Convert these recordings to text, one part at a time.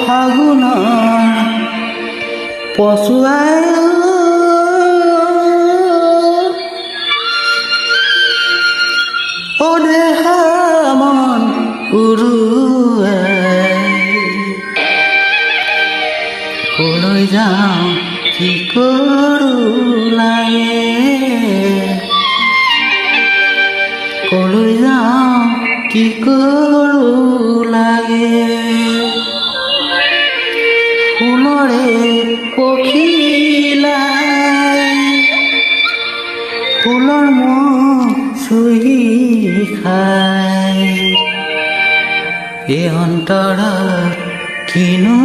ফাগুন পচুৱাই দেহা মন উৰুৱাই কলৈ যাওঁ কি কৰোঁ লাগে কলৈ যাওঁ কি কৰোঁ লাগে ফুলৰে পখিলাই ফুলৰ মুখ চুহি খায় এই অন্তৰত কিনো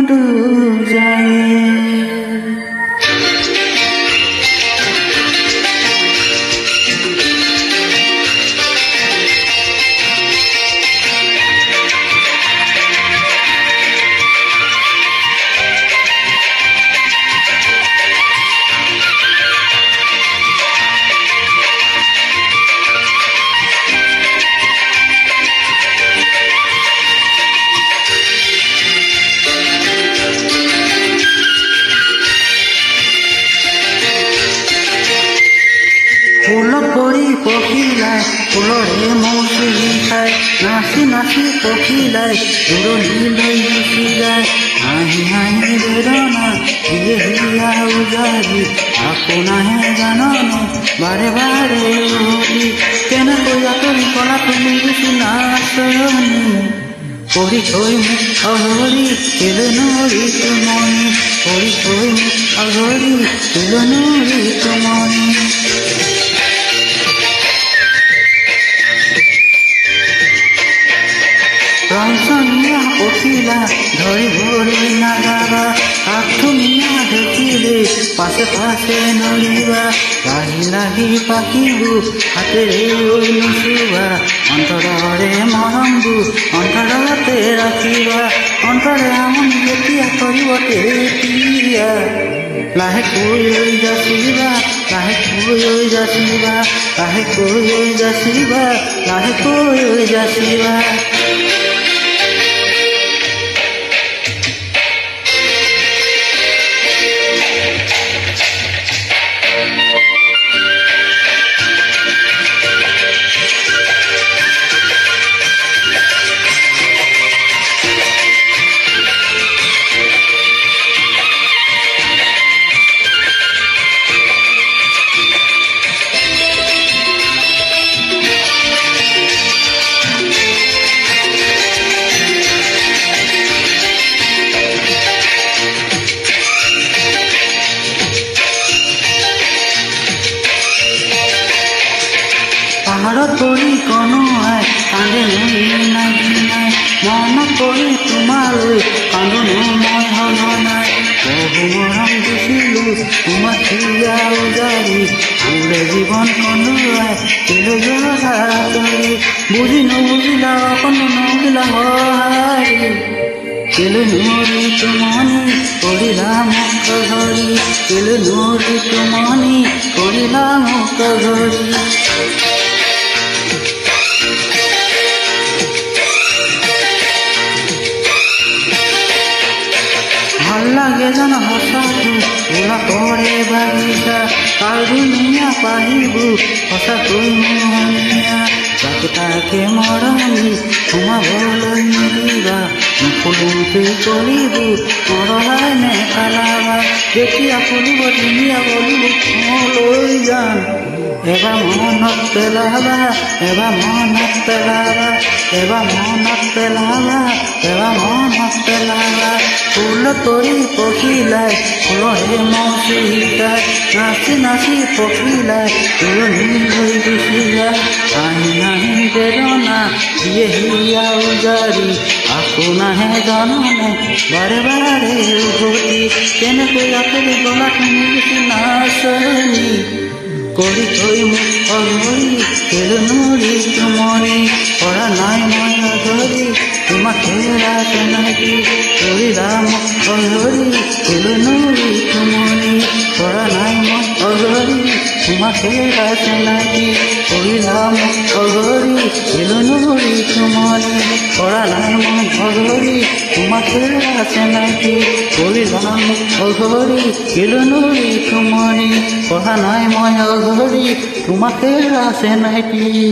দুখ যায় ফুলত পৰি পখিলাই ফুলৰে মৌচুমী খাই নাচি নাচি পখিলাই দূৰণিলৈ গুচি যায় হাঁহি হাঁহি বেদনা দিয়ে হিয়া উজাৰি আকৌ নাহে জাননে বাৰে বাৰে উভতি কেনেকৈ আঁতৰি কলা তুমি গুচি নাচনি কৰি থৈ মোক আঘৰি কেলেনৰি তুমনি কৰি থৈ মোক আঘৰি কেলেনৰি তুমনি ৰংচনীয়া পখিলা ধৰিবলৈ নাযাবা কাঠুমীয়া দেখিলে পাছে পাছে নৰিবা লাহি লাহি পাখিবোৰ হাতেৰে নুচুবা অন্তৰৰে মৰমবোৰ অন্তৰতে ৰাখিবা অন্তৰে আমনি যেতিয়া কৰিব তেতিয়া লাহেকৈ যাচিবা লাহেকৈ যাচিবা লাহেকৈ যাচিবা লাহেকৈ যাচিবা পাহাৰত পৰি কণুৱাই কান্দে নাই নাই মনত পৰি তোমালৈ কান্দো মই সঘনাই বহু মৰম দিছিলোঁ তোমাক হিয়া উজাৰি ফুলে জীৱন কন্দুৱাই কেলৈ গলা আঁতৰি বুজি নুবুজিলা অকণো নবুজিলা সহাৰি কেলৈ নৰি তুমনি কৰিলা মোক ধৰি কেলৈ নৰি তুমনি কৰিলা মোক ধৰি ভাল লাগে জানো সঁচাকৈ ওলা কৰে বাগিচা তাৰ ধুনীয়া পাহিবোৰ সঁচাকৈ মোহনীয়া তাকে তাকে মৰমি সোমাবলৈ নিদিবা নুফুলোতে কৰিবোৰ মৰলাই নেপেলাবা যেতিয়া ফুলিব ধুনীয়া বলিব লৈ যাম এবাৰ মনত পেলাবা এবাৰ মনত পেলাবা এবাৰ মনত পেলাবা এবাৰ মনত পেলাবা ফুলত পৰি পখিলাই ফুলৰে মৌচুমী খাই নাচি নাচি পখিলাই দূৰণিলৈ গুচি যায় হাঁহি হাঁহি বেদনা দিয়ে হিয়া উজাৰি আকৌ নাহে জাননে বাৰে বাৰে উভতি কেনেকৈ আঁতৰি গলা তুমি গুচি নাচনি কৰি থৈ মোক অঘৰি কেলেনৰি তুমনি কৰা নাই মই অঘৰি তোমাক হেৰা কেনেকি কৰিলা মোক অঘৰি কেলেনৰি তুমনি কৰা নাই মই অঘৰি তোমাক হেৰা কেনেকি কৰিলা মোক অঘৰী ইলনুৰি তুমনি কৰা নাই মই অঘৰী তোমাকে আছে নাকি কৰিলা মোক অঘৰী ইলনুৰি তুমনি কৰা নাই মই অঘৰী তোমাকে আছে নাকি।